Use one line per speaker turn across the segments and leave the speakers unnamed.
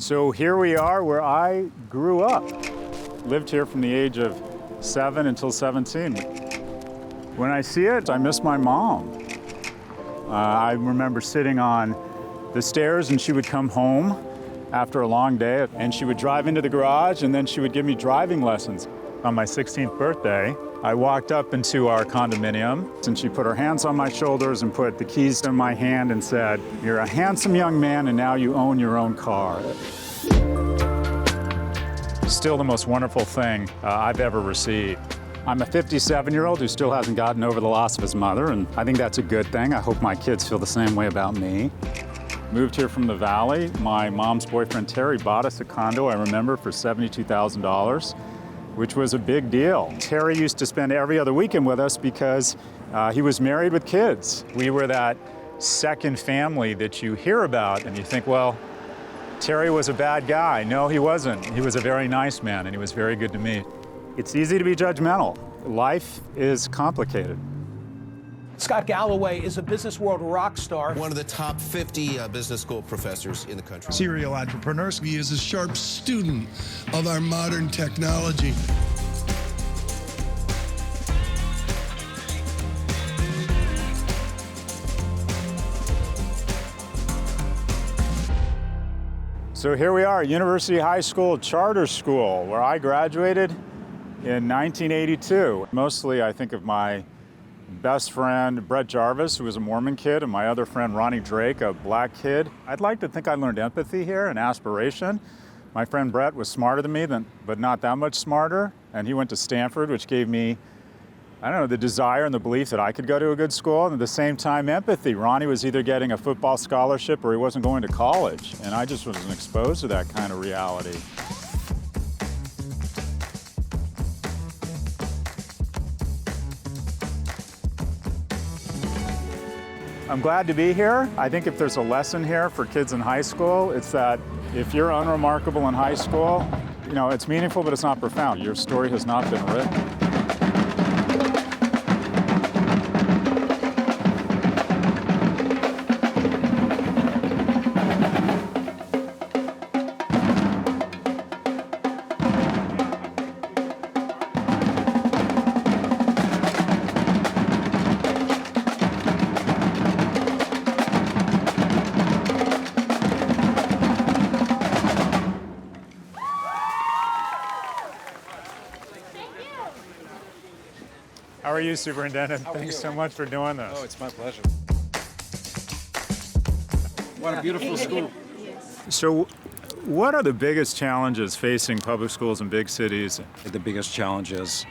So here we are where I grew up. Lived here from the age of 7 until 17. When I see it, I miss my mom. I remember sitting on the stairs and she would come home after a long day and she would drive into the garage and then she would give me driving lessons. On my 16th birthday, I walked up into our condominium and she put her hands on my shoulders and put the keys in my hand and said, "You're a handsome young man and now you own your own car." Still the most wonderful thing I've ever received. I'm a 57-year-old who still hasn't gotten over the loss of his mother, and I think that's a good thing. I hope my kids feel the same way about me. Moved here from the Valley. My mom's boyfriend, Terry, bought us a condo, I remember, for $72,000, which was a big deal. Terry used to spend every other weekend with us because he was married with kids. We were that second family that you hear about, and you think, well, Terry was a bad guy. No, he wasn't. He was a very nice man, and he was very good to me. It's easy to be judgmental. Life is complicated.
Scott Galloway is a business world rock star.
One of the top 50 business school professors in the country.
Serial entrepreneur. He is a sharp student of our modern technology.
So here we are, University High School Charter School, where I graduated in 1982. Mostly I think of my best friend, Brett Jarvis, who was a Mormon kid, and my other friend, Ronnie Drake, a black kid. I'd like to think I learned empathy here and aspiration. My friend Brett was smarter than me, but not that much smarter, and he went to Stanford, which gave me, I don't know, the desire and the belief that I could go to a good school, and at the same time, empathy. Ronnie was either getting a football scholarship or he wasn't going to college, and I just wasn't exposed to that kind of reality. I'm glad to be here. I think if there's a lesson here for kids in high school, it's that if you're unremarkable in high school, you know, it's meaningful, but it's not profound. Your story has not been written. How are you, Superintendent? Thanks so much for doing this.
Oh, it's my pleasure. What a beautiful school.
So, what are the biggest challenges facing public schools in big cities?
The biggest challenge is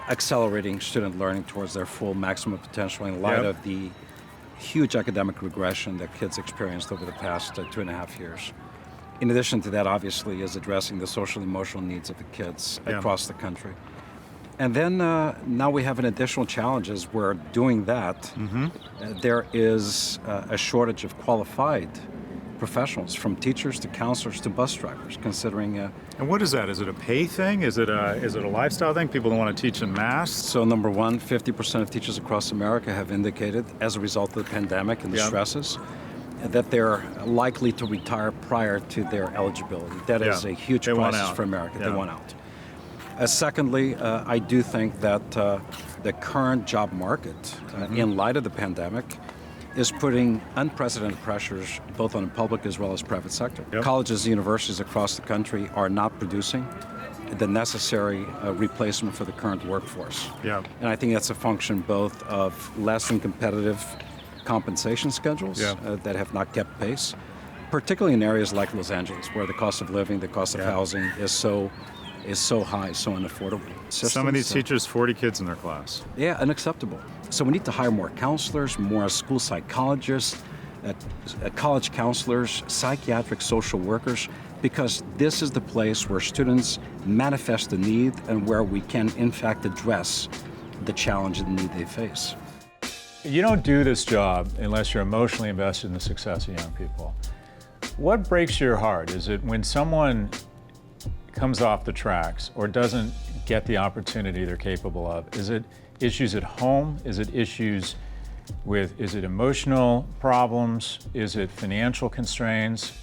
accelerating student learning towards their full maximum potential in light of the huge academic regression that kids experienced over the past 2.5 years. In addition to that, obviously, is addressing the social and emotional needs of the kids across the country. And then now we have an additional challenge as we're doing that. There is a shortage of qualified professionals, from teachers to counselors to bus drivers, considering...
And what is that? Is it a pay thing? Is it a lifestyle thing? People don't want to teach in mass?
So number one, 50% of teachers across America have indicated, as a result of the pandemic and the stresses, that they're likely to retire prior to their eligibility. That is a huge crisis for America. They want out. Secondly, I do think that the current job market, in light of the pandemic, is putting unprecedented pressures both on the public as well as private sector. Colleges and universities across the country are not producing the necessary replacement for the current workforce. And I think that's a function both of less than competitive compensation schedules that have not kept pace, particularly in areas like Los Angeles, where the cost of living, the cost of housing is so high, so unaffordable.
Some of these teachers, 40 kids in their class.
Yeah, unacceptable. So we need to hire more counselors, more school psychologists, college counselors, psychiatric social workers, because this is the place where students manifest the need and where we can, in fact, address the challenge and the need they face.
You don't do this job unless you're emotionally invested in the success of young people. What breaks your heart? Is it when someone comes off the tracks or doesn't get the opportunity they're capable of? Is it issues at home? Is it issues is it emotional problems? Is it financial constraints?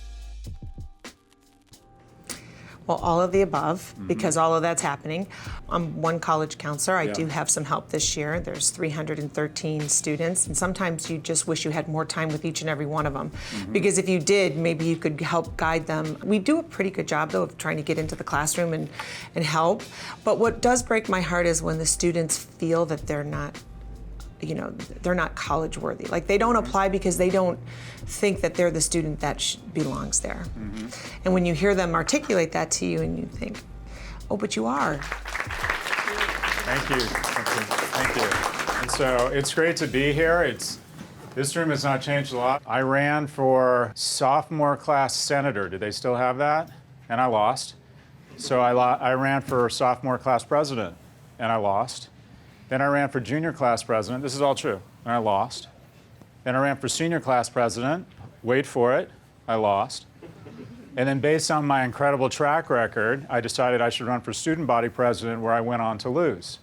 Well, all of the above, because all of that's happening. I'm one college counselor. I
Yeah.
do have some help this year. There's 313 students, and sometimes you just wish you had more time with each and every one of them. Because if you did, maybe you could help guide them. We do a pretty good job, though, of trying to get into the classroom and help. But what does break my heart is when the students feel that they're not college worthy. Like they don't apply because they don't think that they're the student that belongs there. And when you hear them articulate that to you and you think, oh, but you are.
Thank you. Thank you. And so it's great to be here. This room has not changed a lot. I ran for sophomore class senator. Do they still have that? And I lost. So I ran for sophomore class president, and I lost. Then I ran for junior class president. This is all true. And I lost. Then I ran for senior class president. Wait for it. I lost. And then based on my incredible track record, I decided I should run for student body president, where I went on to lose.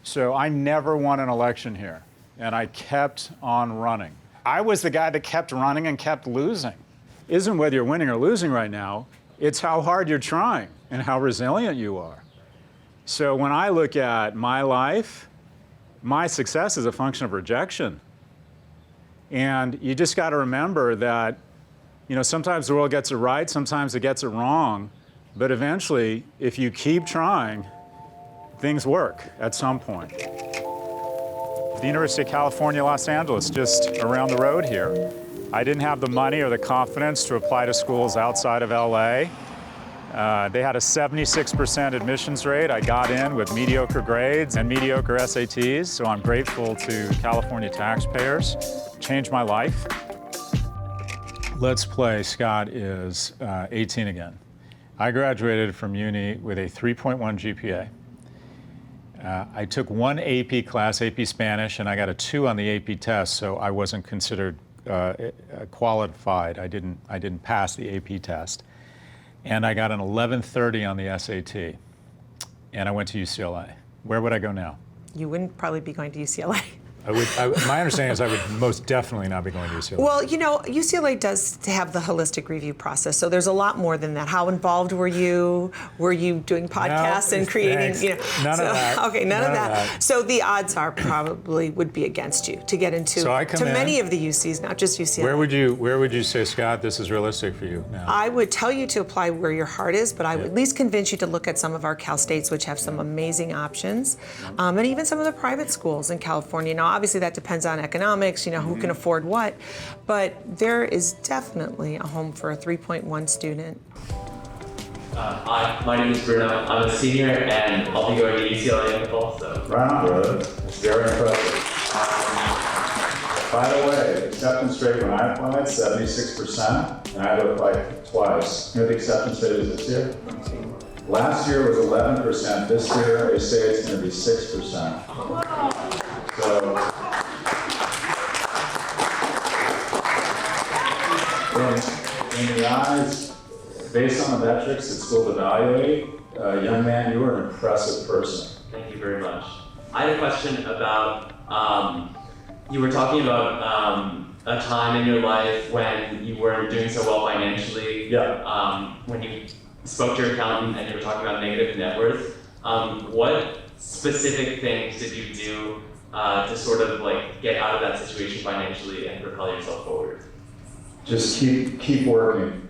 So I never won an election here. And I kept on running. I was the guy that kept running and kept losing. Isn't whether you're winning or losing right now, it's how hard you're trying and how resilient you are. So when I look at my life, my success is a function of rejection. And you just got to remember that, sometimes the world gets it right, sometimes it gets it wrong, but eventually, if you keep trying, things work at some point. The University of California, Los Angeles, just around the road here. I didn't have the money or the confidence to apply to schools outside of LA. They had a 76% admissions rate. I got in with mediocre grades and mediocre SATs, so I'm grateful to California taxpayers. Changed my life. Let's play. Scott is 18 again. I graduated from uni with a 3.1 GPA. I took one AP class, AP Spanish, and I got a 2 on the AP test, so I wasn't considered qualified. I didn't pass the AP test. And I got an 1130 on the SAT. And I went to UCLA. Where would I go now?
You wouldn't probably be going to UCLA.
My understanding is I would most definitely not be going to UCLA.
Well, UCLA does have the holistic review process, so there's a lot more than that. How involved were you? Were you doing podcasts and creating?
None of that.
Okay, none of that. So the odds are probably would be against you to get into many of the UCs, not just UCLA.
Where would you say, Scott, this is realistic for you now?
I would tell you to apply where your heart is, but I would at least convince you to look at some of our Cal States, which have some amazing options, and even some of the private schools in California. Now, obviously, that depends on economics, who can afford what, but there is definitely a home for a 3.1 student.
Hi, my name is Bruno. I'm a senior, and I'll be going to UCLA in the fall. So.
Right on, brother. It's very impressive. By the way, acceptance rate when I applied, 76%, and I had to apply twice. You know what the acceptance rate is this year? Last year was 11%. This year, they say it's going to be 6%. So, in the eyes, based on the metrics that schools evaluate, young man, you are an impressive person.
Thank you very much. I had a question about, you were talking about a time in your life when you weren't doing so well financially.
Yeah.
When you spoke to your accountant and you were talking about negative net worth. What specific things did you do to sort of get out of that situation financially and propel yourself forward?
Just keep working.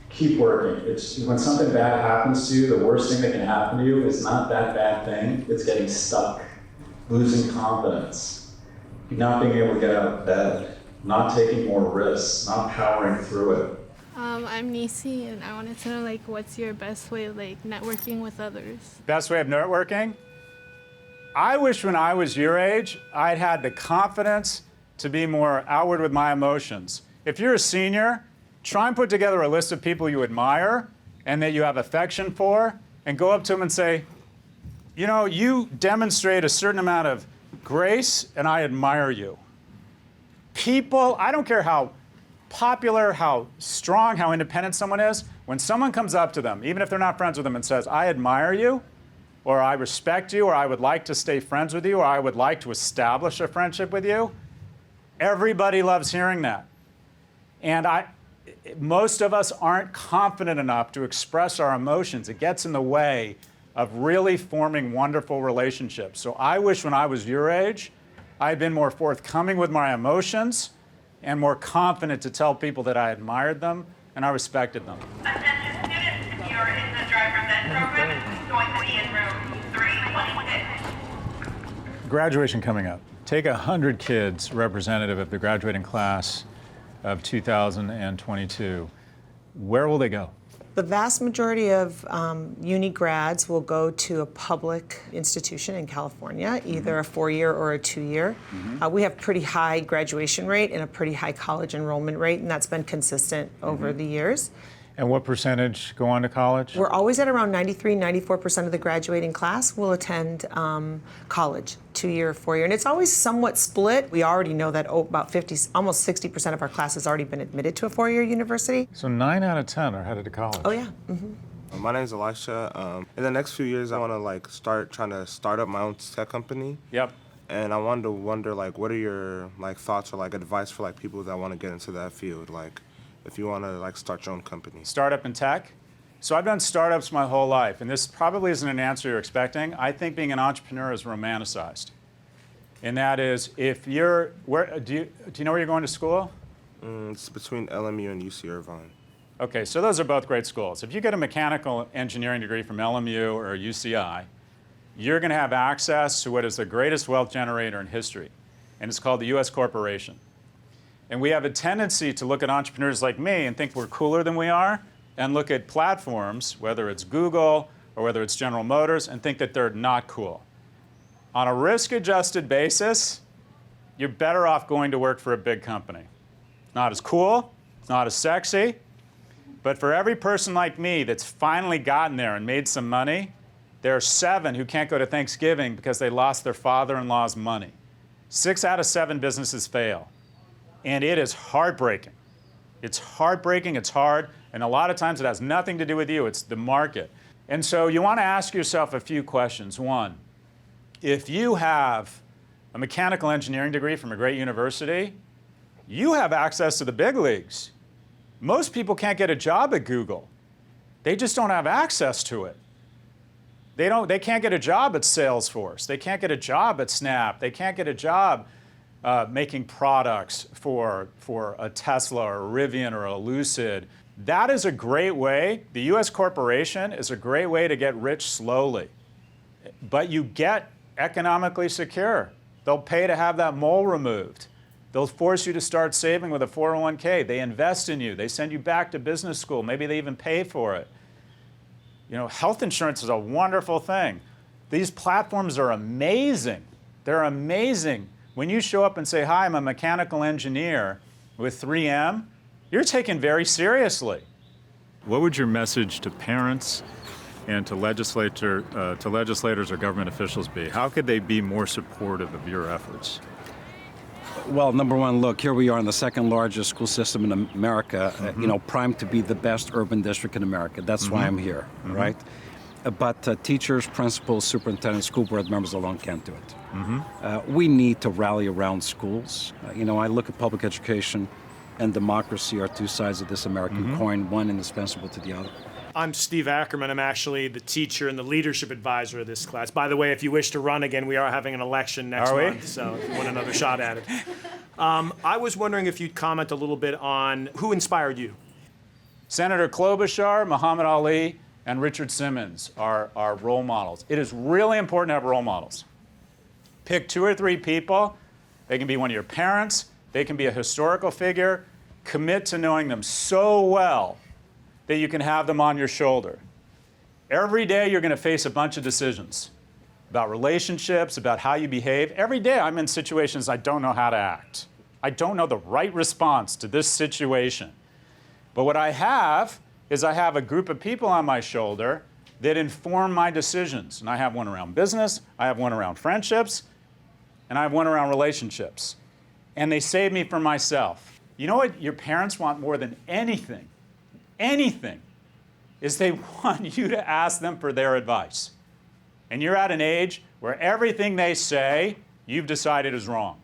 Keep working. It's when something bad happens to you, the worst thing that can happen to you is not that bad thing. It's getting stuck, losing confidence, not being able to get out of bed, not taking more risks, not powering through it.
I'm Nisi, and I wanted to know what's your best way of networking with others?
Best way of networking? I wish when I was your age, I'd had the confidence to be more outward with my emotions. If you're a senior, try and put together a list of people you admire and that you have affection for, and go up to them and say, you demonstrate a certain amount of grace, and I admire you. People, I don't care how popular, how strong, how independent someone is, when someone comes up to them, even if they're not friends with them, and says, I admire you, or I respect you, or I would like to stay friends with you, or I would like to establish a friendship with you, everybody loves hearing that. And most of us aren't confident enough to express our emotions. It gets in the way of really forming wonderful relationships. So I wish when I was your age, I had been more forthcoming with my emotions and more confident to tell people that I admired them and I respected them.
Attention students, if you are in the driver's ed program, it's going to be in room 326.
Graduation coming up. Take 100 kids representative of the graduating class of 2022. Where will they go?
The vast majority of uni grads will go to a public institution in California, either a 4-year or a 2-year. We have pretty high graduation rate and a pretty high college enrollment rate, and that's been consistent over the years.
And what percentage go on to college?
We're always at around 93, 94% of the graduating class will attend college, 2-year, 4-year. And it's always somewhat split. We already know that about 50, almost 60% of our class has already been admitted to a 4-year university.
So 9 out of 10 are headed to college.
Oh, yeah.
My name's Elisha. In the next few years, I want to start up my own tech company.
Yep.
And I wanted to wonder what are your thoughts or advice for people that want to get into that field, if you want to start your own company.
Startup in tech? So I've done startups my whole life, and this probably isn't an answer you're expecting. I think being an entrepreneur is romanticized. And that is, if you're, do you know where you're going to school?
It's between LMU and UC Irvine.
Okay, so those are both great schools. If you get a mechanical engineering degree from LMU or UCI, you're going to have access to what is the greatest wealth generator in history, and it's called the U.S. corporation. And we have a tendency to look at entrepreneurs like me and think we're cooler than we are, and look at platforms, whether it's Google or whether it's General Motors, and think that they're not cool. On a risk-adjusted basis, you're better off going to work for a big company. It's not as cool, it's not as sexy, but for every person like me that's finally gotten there and made some money, there are 7 who can't go to Thanksgiving because they lost their father-in-law's money. 6 out of 7 businesses fail. And it is heartbreaking. It's heartbreaking, it's hard, and a lot of times it has nothing to do with you, it's the market. And so you want to ask yourself a few questions. One, if you have a mechanical engineering degree from a great university, you have access to the big leagues. Most people can't get a job at Google. They just don't have access to it. They can't get a job at Salesforce. They can't get a job at Snap. They can't get a job making products for a Tesla or a Rivian or a Lucid. That is a great way. The U.S. corporation is a great way to get rich slowly. But you get economically secure. They'll pay to have that mole removed. They'll force you to start saving with a 401k. They invest in you. They send you back to business school. Maybe they even pay for it. You know, health insurance is a wonderful thing. These platforms are amazing. They're amazing. When you show up and say, hi, I'm a mechanical engineer with 3M, you're taken very seriously. What would your message to parents and to legislators or government officials be? How could they be more supportive of your efforts?
Well, number one, look, here we are in the 2nd largest school system in America, primed to be the best urban district in America. That's why I'm here, right? But teachers, principals, superintendents, school board members alone can't do it. We need to rally around schools. I look at public education and democracy are 2 sides of this American coin, one indispensable to the other.
I'm Steve Ackerman. I'm actually the teacher and the leadership advisor of this class. By the way, if you wish to run again, we are having an election next month, so if you want another shot at it. I was wondering if you'd comment a little bit on who inspired you.
Senator Klobuchar, Muhammad Ali, and Richard Simmons are role models. It is really important to have role models. Pick 2 or 3 people. They can be one of your parents. They can be a historical figure. Commit to knowing them so well that you can have them on your shoulder. Every day you're going to face a bunch of decisions about relationships, about how you behave. Every day I'm in situations I don't know how to act. I don't know the right response to this situation. But what I have is I have a group of people on my shoulder that inform my decisions. And I have one around business, I have one around friendships, and I have one around relationships. And they save me from myself. You know what your parents want more than anything, is they want you to ask them for their advice. And you're at an age where everything they say, you've decided is wrong.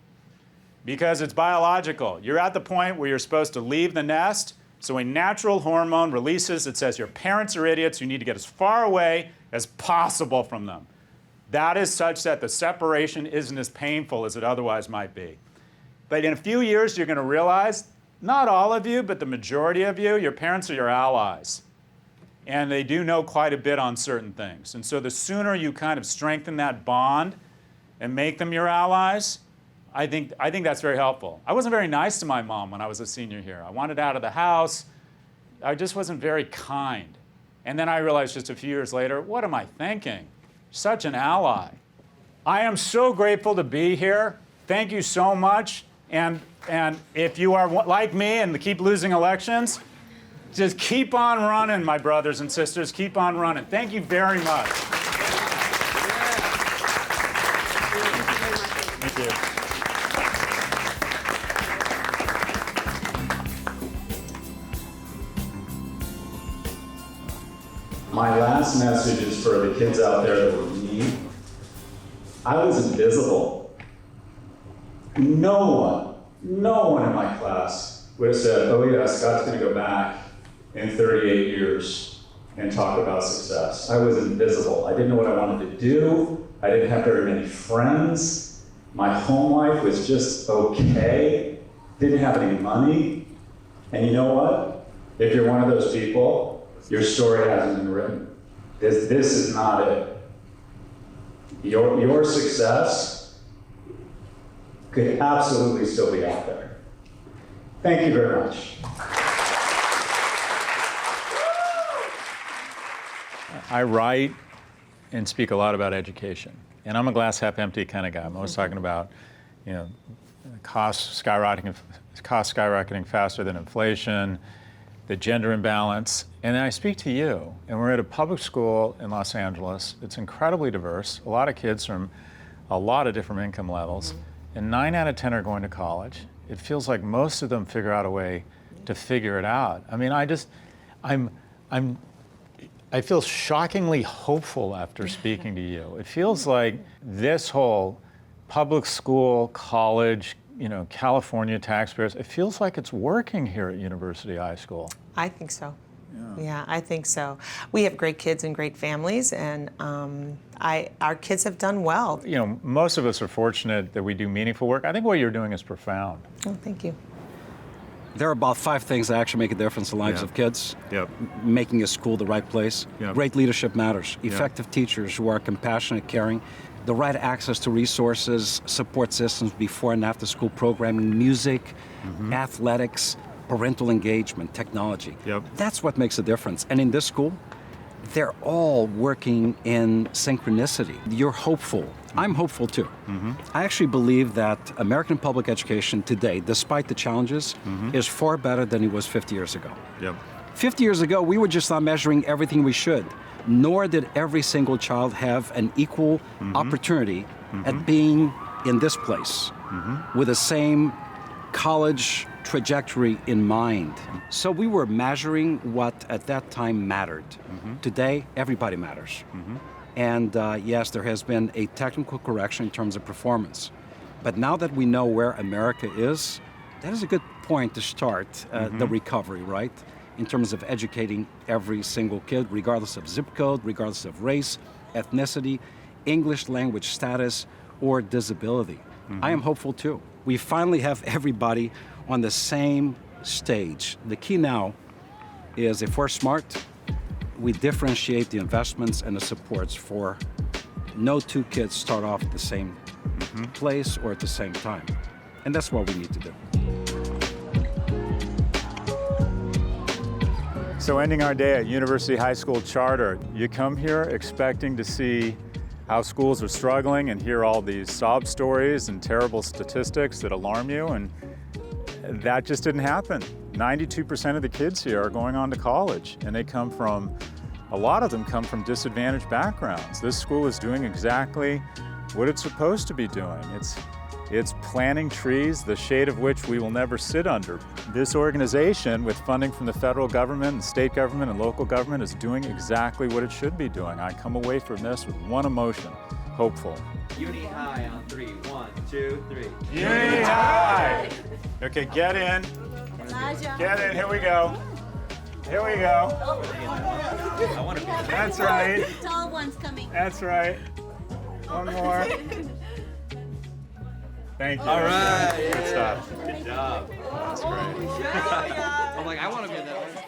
Because it's biological. You're at the point where you're supposed to leave the nest So a natural hormone releases, it says your parents are idiots, you need to get as far away as possible from them. That is such that the separation isn't as painful as it otherwise might be. But in a few years, you're going to realize, not all of you, but the majority of you, your parents are your allies. And they do know quite a bit on certain things. And so the sooner you kind of strengthen that bond and make them your allies, I think that's very helpful. I wasn't very nice to my mom when I was a senior here. I wanted out of the house. I just wasn't very kind. And then I realized just a few years later, what am I thinking? Such an ally. I am so grateful to be here. Thank you so much. And if you are like me and keep losing elections, just keep on running, my brothers and sisters. Keep on running. Thank you very much. Thank you. My last message is for the kids out there that were me. I was invisible. No one in my class would have said, oh yeah, Scott's gonna go back in 38 years and talk about success. I was invisible. I didn't know what I wanted to do. I didn't have very many friends. My home life was just okay. Didn't have any money. And you know what? If you're one of those people, your story hasn't been written. This is not it. Your success could absolutely still be out there. Thank you very much. I write and speak a lot about education. And I'm a glass half empty kind of guy. I'm always talking about, costs skyrocketing faster than inflation, the gender imbalance. And then I speak to you, and we're at a public school in Los Angeles. It's incredibly diverse, a lot of kids from a lot of different income levels, and 9 out of 10 are going to college. It feels like most of them figure out a way to figure it out. I mean, I feel shockingly hopeful after speaking to you. It feels like this whole public school, college, California taxpayers, it feels like it's working here at University High School.
I think so. Yeah, I think so. We have great kids and great families, and our kids have done well.
Most of us are fortunate that we do meaningful work. I think what you're doing is profound.
Oh, thank you.
There are about 5 things that actually make a difference in the lives of kids.
Yep.
Making a school the right place.
Yep.
Great leadership matters. Effective teachers who are compassionate, caring. The right access to resources, support systems before and after school programming, music, athletics, parental engagement, technology.
Yep.
That's what makes a difference. And in this school, they're all working in synchronicity. You're hopeful. I'm hopeful too. I actually believe that American public education today, despite the challenges, is far better than it was 50 years ago.
Yep.
50 years ago, we were just not measuring everything we should, nor did every single child have an equal opportunity at being in this place with the same college trajectory in mind. So we were measuring what at that time mattered. Today, everybody matters. And yes, there has been a technical correction in terms of performance. But now that we know where America is, that is a good point to start the recovery, right? In terms of educating every single kid, regardless of zip code, regardless of race, ethnicity, English language status, or disability. I am hopeful too. We finally have everybody on the same stage. The key now is, if we're smart, we differentiate the investments and the supports for no 2 kids start off at the same place or at the same time. And that's what we need to do.
So ending our day at University High School Charter, you come here expecting to see how schools are struggling and hear all these sob stories and terrible statistics that alarm you, and that just didn't happen. 92% of the kids here are going on to college, and a lot of them come from disadvantaged backgrounds. This school is doing exactly what it's supposed to be doing. It's planting trees, the shade of which we will never sit under. This organization, with funding from the federal government and state government and local government, is doing exactly what it should be doing. I come away from this with one emotion: hopeful.
Uni high on 3. 1, 2, 3.
Uni high! Okay, get in. Get in, here we go. Here we go.
I want to be.
That's right.
Tall one's coming.
That's right. One more. Thank you.
All right.
Good stuff.
Good job.
That's great.
I'm like, I want to be in that one.